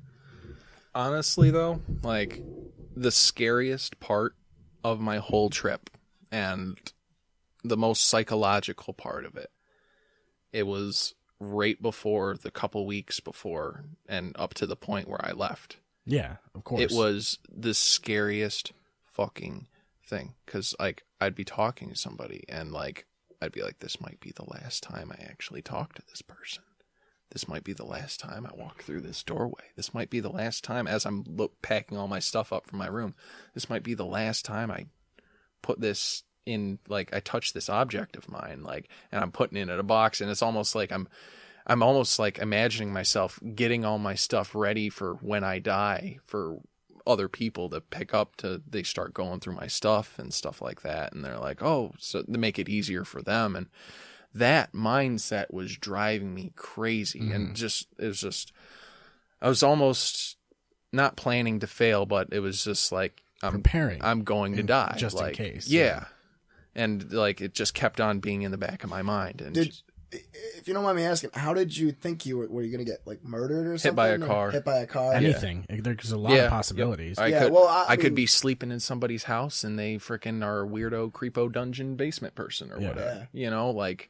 honestly, though, like, the scariest part of my whole trip and the most psychological part of it, it was right before the couple weeks before and up to the point where I left. Yeah, of course. It was the scariest fucking thing. Because, like, I'd be talking to somebody and, like, I'd be like, this might be the last time I actually talk to this person. This might be the last time I walk through this doorway. This might be the last time, as I'm packing all my stuff up from my room, this might be the last time I put this in, like, I touch this object of mine, like, and I'm putting it in a box, and it's almost like I'm almost like imagining myself getting all my stuff ready for when I die, for other people to pick up they start going through my stuff and stuff like that, and they're like, oh, so to make it easier for them. And that mindset was driving me crazy. And I was almost not planning to fail, but it was just like, I'm going to die. Just like, in case. Yeah. And like, it just kept on being in the back of my mind. And if you don't mind me asking, how did you think were you going to get, like, murdered or something? Hit by a car. Hit by a car? Anything. Yeah. There's a lot of possibilities. Yep. I could be sleeping in somebody's house and they freaking are a weirdo, creepo dungeon basement person or whatever. Like,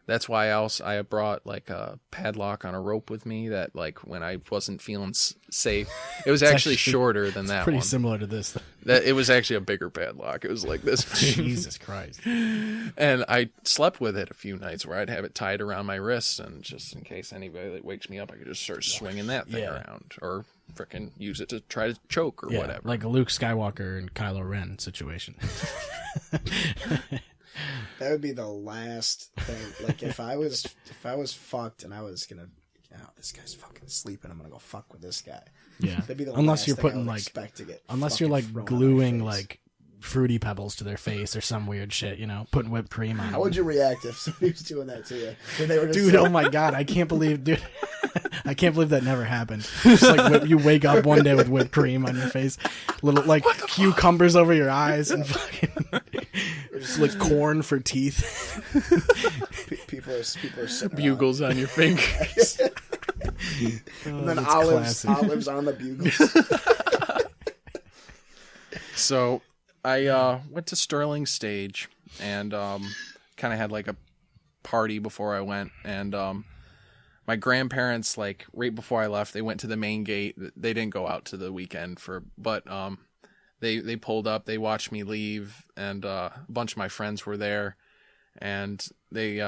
that's why I brought, like, a padlock on a rope with me that, like, when I wasn't feeling safe, it was actually shorter than that pretty one. similar to this. It was actually a bigger padlock. It was like this. Jesus Christ. And I slept with it a few nights where I'd have it tied around my wrist, and just in case anybody that wakes me up, I could just start swinging that thing around, or frickin' use it to try to choke or whatever. Like a Luke Skywalker and Kylo Ren situation. That would be the last thing. Like, if I was fucked and I was gonna, this guy's fucking sleeping, I'm gonna go fuck with this guy. Yeah. That'd be the unless last you're thing putting, I would like, expect to get unless you're, like, gluing, like, Fruity Pebbles to their face or some weird shit, putting whipped cream on. How would you react if somebody was doing that to you? They were just dude, oh my god, I can't believe that never happened. Just like you wake up one day with whipped cream on your face, little like cucumbers over your eyes, and fucking just like corn for teeth. People are sitting bugles on your fingers, and then olives on the bugles. So I went to Sterling Stage and kind of had like a party before I went, and my grandparents, like, right before I left, they went to the main gate. They didn't go out to the weekend but they pulled up, they watched me leave, and a bunch of my friends were there, and they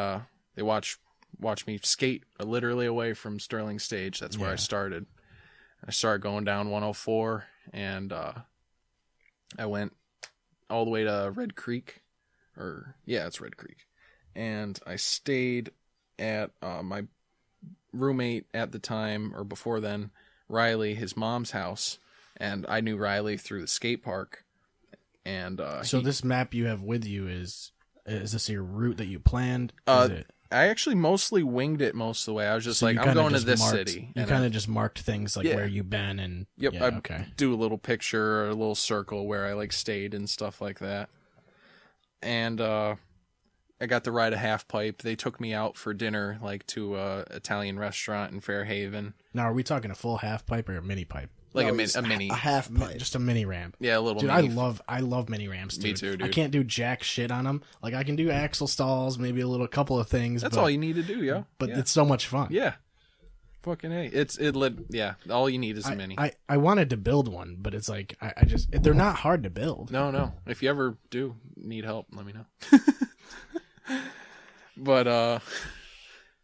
watched me skate literally away from Sterling Stage. That's where I started. I started going down 104, and I went all the way to Red Creek, it's Red Creek, and I stayed at my roommate at the time, or before then, Riley, his mom's house, and I knew Riley through the skate park. And so this map you have with you is this your route that you planned? I actually mostly winged it most of the way. I was just like, I'm going to this city. You kind of just marked things like where you've been, and I do a little picture or a little circle where I like stayed and stuff like that. And I got to ride a half pipe. They took me out for dinner, like to a Italian restaurant in Fairhaven. Now, are we talking a full half pipe or a mini pipe? Like a mini, a half pipe, just a mini ramp. Yeah, a little. Dude, mini. I love mini ramps. Dude. Me too, dude. I can't do jack shit on them. Like I can do axle stalls, maybe a couple of things. That's all you need to do, yo. But it's so much fun. Yeah. Fucking hey, all you need is a mini. I wanted to build one, but it's like I just they're not hard to build. No. If you ever do need help, let me know. But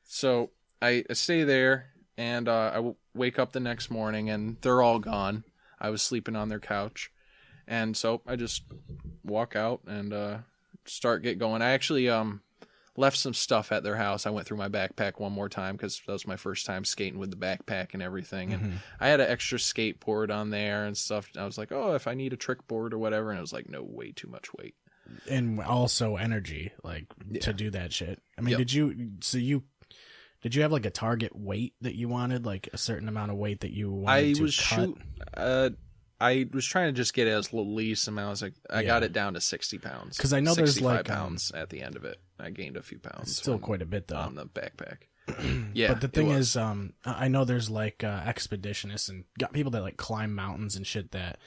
so I stay there, and I wake up the next morning, and they're all gone. I was sleeping on their couch, And so I just walk out and get going. I actually left some stuff at their house. I went through my backpack one more time because that was my first time skating with the backpack and everything. And I had an extra skateboard on there and stuff. I was like, oh, if I need a trick board or whatever. And I was like, no, way too much weight. And also energy, like, to do that shit. I mean, did you have like a target weight that you wanted, like a certain amount of weight that you wanted to cut? I was trying to just get it as least amount. I was like, I got it down to 60 pounds. Because I know there's like pounds at the end of it. I gained a few pounds. Still quite a bit though on the backpack. Yeah, but the thing is, I know there's like expeditionists and got people that like climb mountains and shit that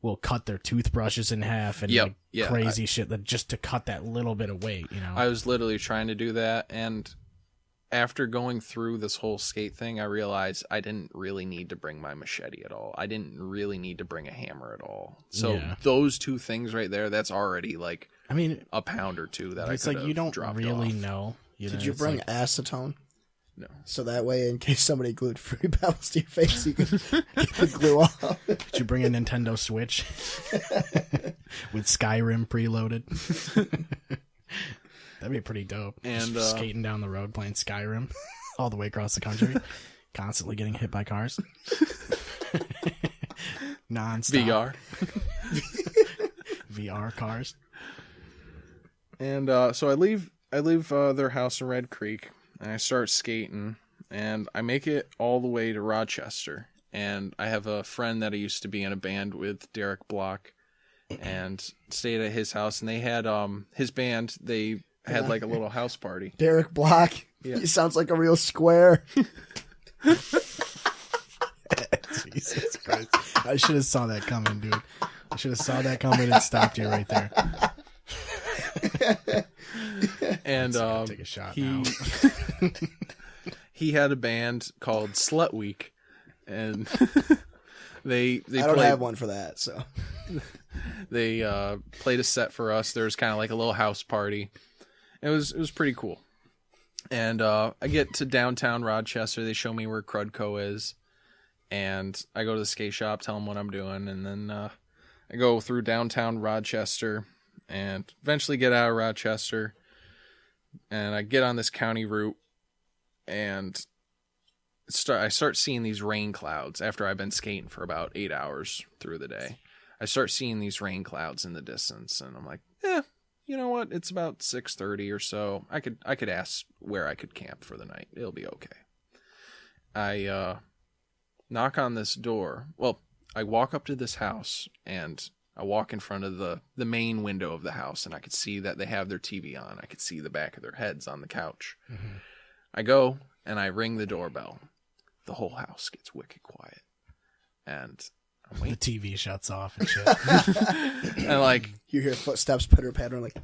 will cut their toothbrushes in half and crazy shit that just to cut that little bit of weight. You know, I was literally trying to do that, and after going through this whole skate thing, I realized I didn't really need to bring my machete at all. I didn't really need to bring a hammer at all. So those two things right there, that's already like, I mean, a pound or two that I could have. You don't really off. know. Did you bring acetone? No. So that way, in case somebody glued Fruity Pebbles to your face, you can get the glue off. Did you bring a Nintendo Switch with Skyrim preloaded? That'd be pretty dope. And just skating down the road playing Skyrim all the way across the country, constantly getting hit by cars. Non-stop. VR cars. And so I leave their house in Red Creek, and I start skating, and I make it all the way to Rochester. And I have a friend that I used to be in a band with, Derek Block, and stayed at his house. And they had his band. They had like a little house party. Derek Block. Yeah. He sounds like a real square. Jesus Christ. I should have saw that coming, dude. I should have saw that coming and stopped you right there. And take a shot now. He had a band called Slut Week, and they I don't have one for that, so they played a set for us. There was kind of like a little house party. It was pretty cool. And I get to downtown Rochester. They show me where Crudco is, and I go to the skate shop, tell them what I'm doing, and then I go through downtown Rochester and eventually get out of Rochester, and I get on this county route, and I start seeing these rain clouds after I've been skating for about 8 hours through the day. I start seeing these rain clouds in the distance, and I'm like, you know what? It's about 6:30 or so. I could ask where I could camp for the night. It'll be okay. I knock on this door. Well, I walk up to this house, and I walk in front of the main window of the house, and I could see that they have their TV on. I could see the back of their heads on the couch. Mm-hmm. I go, and I ring the doorbell. The whole house gets wicked quiet. And I'm waiting. The TV shuts off and shit. And like, you hear footsteps pitter-pattering, like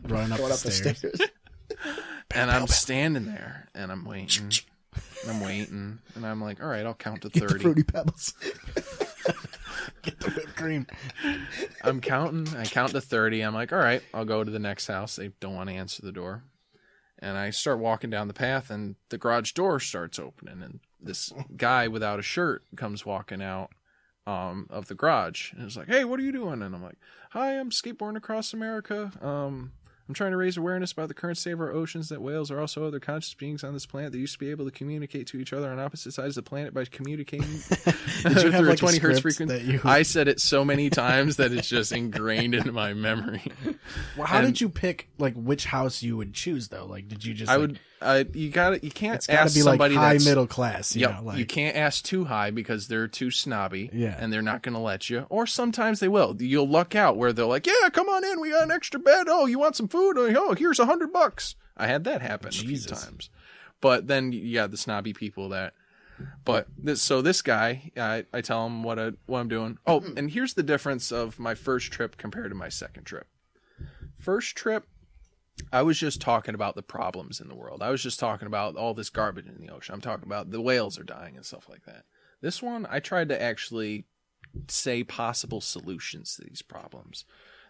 running up the stairs. And I'm standing there, and I'm waiting. And I'm waiting, and I'm like, all right, I'll count to 30. Get the Fruity Pebbles. Get the whipped cream. I'm counting. I count to 30. I'm like, all right, I'll go to the next house. They don't want to answer the door. And I start walking down the path, and the garage door starts opening, and this guy without a shirt comes walking out of the garage. And it's like, hey, what are you doing? And I'm like, hi, I'm skateboarding across America. I'm trying to raise awareness about the current state of our oceans, that whales are also other conscious beings on this planet that used to be able to communicate to each other on opposite sides of the planet by communicating through a 20 hertz frequency. I said it so many times that it's just ingrained into my memory. Well, how did you pick like which house you would choose though? Like, did you just? You can't it's gotta ask be somebody like high that's middle class. You know, like, you can't ask too high because they're too snobby. Yeah. And they're not going to let you. Or sometimes they will. You'll luck out where they're like, yeah, come on in. We got an extra bed. Oh, you want some food? Oh, here's $100. I had that happen a few times. But then you got the snobby people that. But this guy, I tell him what I'm doing. Oh, and here's the difference of my first trip compared to my second trip. First trip, I was just talking about the problems in the world. I was just talking about all this garbage in the ocean. I'm talking about the whales are dying and stuff like that. This one, I tried to actually say possible solutions to these problems.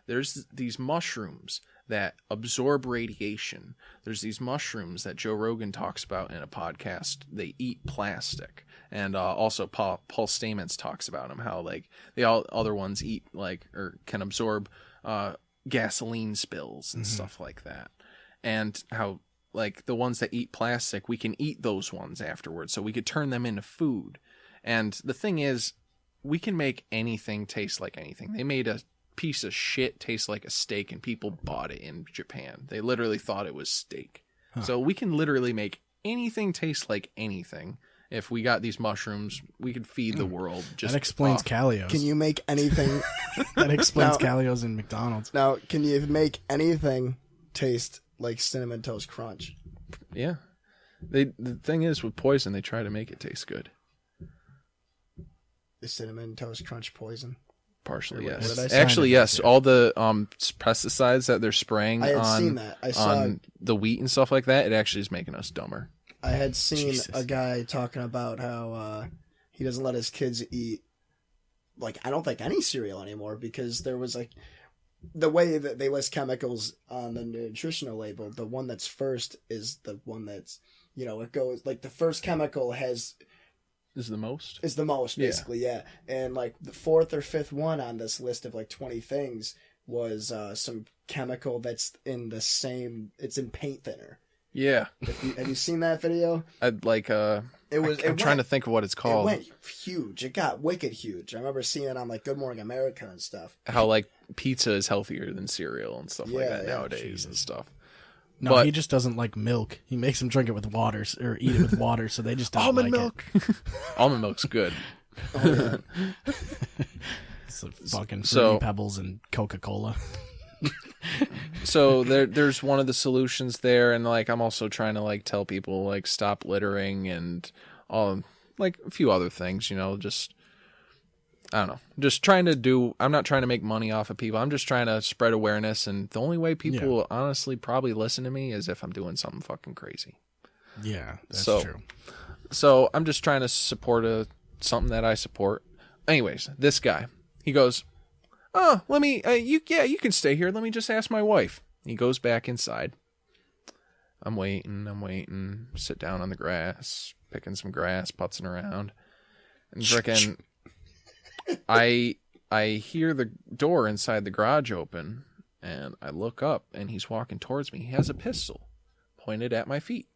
There's these mushrooms that absorb radiation. There's these mushrooms that Joe Rogan talks about in a podcast. They eat plastic. And also Paul Stamets talks about them, how like the other ones eat like, or can absorb gasoline spills and stuff like that. And how like the ones that eat plastic, we can eat those ones afterwards. So we could turn them into food. And the thing is, we can make anything taste like anything. They made a piece of shit taste like a steak, and people bought it in Japan. They literally thought it was steak. So we can literally make anything taste like anything. If we got these mushrooms, we could feed the world. Just that explains Calios. Can you make anything? That explains Calios in McDonald's. Now, can you make anything taste like Cinnamon Toast Crunch? Yeah. The thing is, with poison, they try to make it taste good. Is Cinnamon Toast Crunch poison? Partially, What yes. did I say? Actually, yes. All the pesticides that they're spraying I had seen that. I saw on the wheat and stuff like that, it actually is making us dumber. I had seen a guy talking about how he doesn't let his kids eat, like, I don't think any cereal anymore, because there was like the way that they list chemicals on the nutritional label. The one that's first is the one that's, you know, it goes like the first chemical is the most basically, yeah. And like the fourth or fifth one on this list of like 20 things was some chemical that's in the same. It's in paint thinner. Yeah. Have you seen that video? I'd like I'm trying to think of what it's called. It went huge. It got wicked huge. I remember seeing it on like Good Morning America and stuff. How like pizza is healthier than cereal and stuff like that nowadays Jesus. and stuff. No, but he just doesn't like milk. He makes them drink it with water or eat it with water, so they just don't almond like milk. Almond milk's good. it. It's like fucking Fruity Pebbles and Coca-Cola. So there's one of the solutions there, and like I'm also trying to like tell people like stop littering and like a few other things, you know, just I don't know. Just trying to do I'm not trying to make money off of people. I'm just trying to spread awareness, and the only way people will honestly probably listen to me is if I'm doing something fucking crazy. Yeah, that's true. So I'm just trying to support something that I support. Anyways, this guy, he goes, "Oh, let me you can stay here. Let me just ask my wife." He goes back inside. I'm waiting, sit down on the grass, picking some grass, putzing around. And frickin' I hear the door inside the garage open, and I look up, and he's walking towards me. He has a pistol pointed at my feet.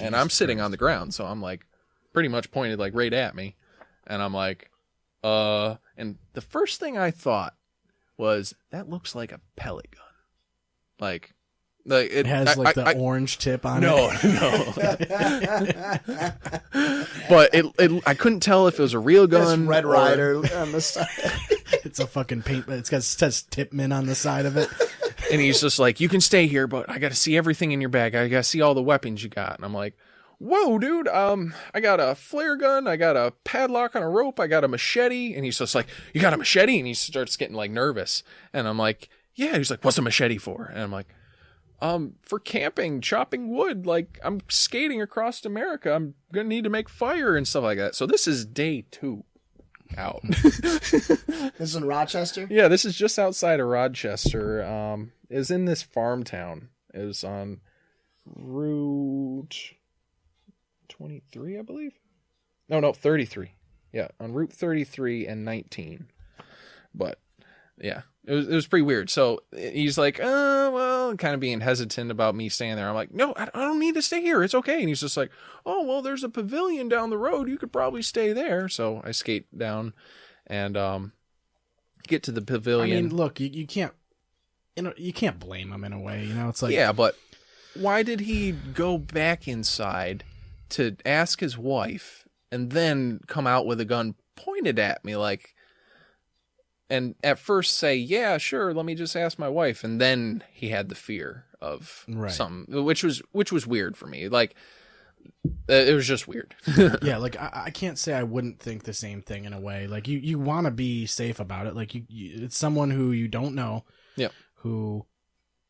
And I'm sitting on the ground, so I'm like pretty much pointed like right at me. And I'm like, and the first thing I thought was, that looks like a pellet gun. Like it has like the orange tip on it. No. But I couldn't tell if it was a real gun. Red Ryder on the side. It's a fucking paint. It says Tipman on the side of it. And he's just like, "You can stay here, but I got to see everything in your bag. I got to see all the weapons you got." And I'm like, "Whoa, dude! I got a flare gun. I got a padlock on a rope. I got a machete." And he's just like, "You got a machete?" And he starts getting like nervous. And I'm like, "Yeah." He's like, "What's a machete for?" And I'm like, for camping, chopping wood. Like, I'm skating across America. I'm gonna need to make fire and stuff like that." So this is day 2 out. This is in Rochester? Yeah, this is just outside of Rochester. It was in this farm town. It was on Route 23, I believe. No, 33. Yeah, on Route 33 and 19. But yeah, it was pretty weird. So he's like, "Oh, well," kind of being hesitant about me staying there. I'm like, "No, I don't need to stay here. It's okay." And he's just like, "Oh, well, there's a pavilion down the road. You could probably stay there." So I skate down and get to the pavilion. I mean, look, you can't, you can't blame him in a way. You know, it's like, yeah, but why did he go back inside to ask his wife and then come out with a gun pointed at me, like, and at first say, "Yeah, sure, let me just ask my wife," and then he had the fear of something, which was weird for me. Like, it was just weird. Yeah, like I can't say I wouldn't think the same thing in a way. Like you want to be safe about it. Like you it's someone who you don't know. Yep. Who,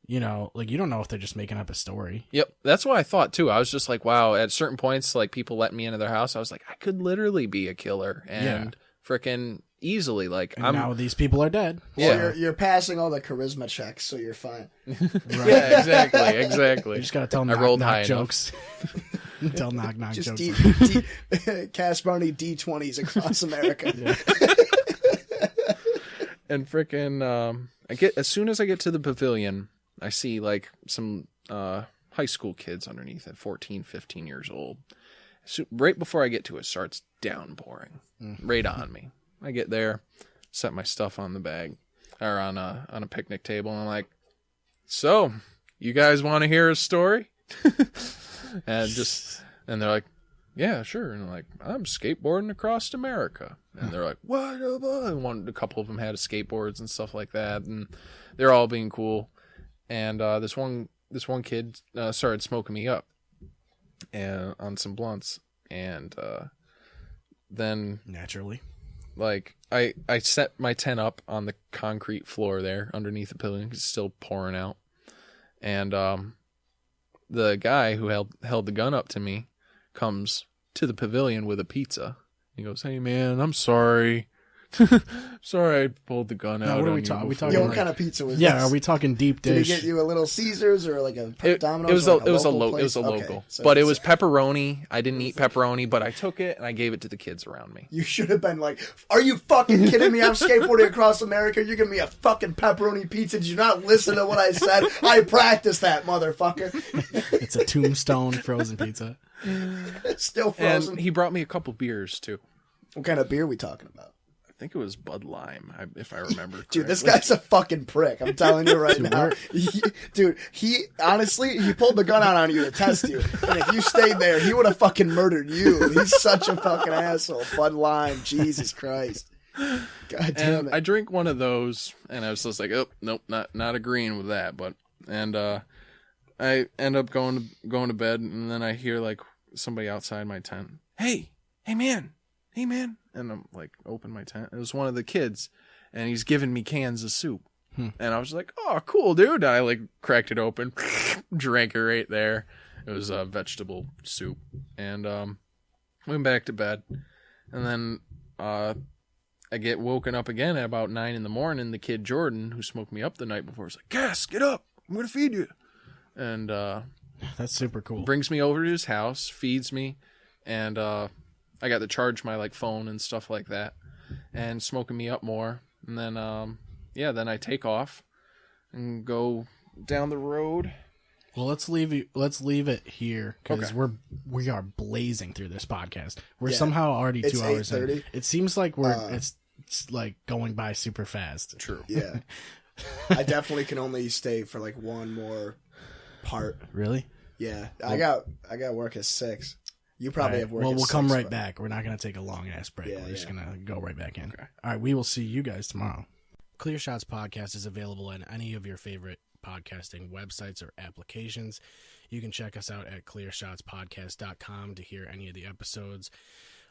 you know, like you don't know if they're just making up a story. Yep. That's what I thought too. I was just like, wow, at certain points, like people let me into their house. I was like, I could literally be a killer and frickin' easily. Like And now these people are dead. Well, Yeah. you're passing all the charisma checks, so you're fine. Yeah, exactly. You just gotta tell I rolled high knock jokes. Tell knock Just jokes. Cass Barney D20s across America. And frickin' as soon as I get to the pavilion, I see like some high school kids underneath at 14, 15 years old. So right before I get to it, starts downpouring right on me. I get there, set my stuff on the bag or on a picnic table, and I'm like, "So, you guys want to hear a story?" and they're like, "Yeah, sure." And I'm like, "I'm skateboarding across America." And they're like, "What?" And a couple of them had skateboards and stuff like that, and they're all being cool. And this one kid started smoking me up and on some blunts, and then Naturally. like I set my tent up on the concrete floor there underneath the pavilion. It's still pouring out, and the guy who held the gun up to me comes to the pavilion with a pizza. He goes, "Hey man, I'm sorry. Sorry I pulled the gun out." What are on we you talking? before." Yo, what kind of pizza was Yeah, this? are we talking deep Did he dish? get you a Little Caesars or like a Domino's? It was or like it was a local it was a place? local, Okay, so but it was pepperoni. I didn't eat pepperoni, but I took it and I gave it to the kids around me. You should have been like, "Are you fucking kidding me? I'm skateboarding across America. You're giving me a fucking pepperoni pizza. Did you not listen to what I said? I practiced that, motherfucker." It's a tombstone frozen pizza. It's still frozen. And he brought me a couple beers too. What kind of beer are we talking about? I think it was Bud Lime, if I remember correctly. Dude, this guy's a fucking prick. I'm telling you right now. He honestly, he pulled the gun out on you to test you. And if you stayed there, he would have fucking murdered you. He's such a fucking asshole. Bud Lime, Jesus Christ. God damn And it. I drink one of those, and I was just like, "Oh, nope, not agreeing with that." But I end up going to bed, and then I hear like somebody outside my tent. Hey man, and I'm like, open my tent. It was one of the kids, and he's giving me cans of soup, and I was like, "Oh, cool, dude!" I like cracked it open, drank it right there. It was vegetable soup, and went back to bed, and then I get woken up again at about 9 a.m. The kid Jordan, who smoked me up the night before, was like, "Cass, get up! I'm gonna feed you." And That's super cool. brings me over to his house, feeds me, and I got to charge my like phone and stuff like that, and smoking me up more. And then then I take off and go down the road. Well, let's leave it here because Okay. we are blazing through this podcast. We're Yeah. somehow already It's 2 hours in. 8:30. It seems like it's like going by super fast. True. Yeah. I definitely can only stay for like one more part. Really? Yeah. I got work at 6. You probably have work Well, at we'll 6. come right but- back. We're not going to take a long ass break. Yeah, We're just yeah. going to go right back in. Okay. All right. We will see you guys tomorrow. Clear Shots Podcast is available on any of your favorite podcasting websites or applications. You can check us out at clearshotspodcast.com to hear any of the episodes.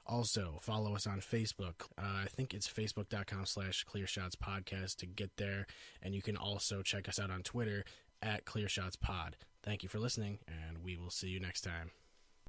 Also, follow us on Facebook. I think it's facebook.com/clearshotspodcast to get there. And you can also check us out on Twitter at clearshotspod. Thank you for listening, and we will see you next time.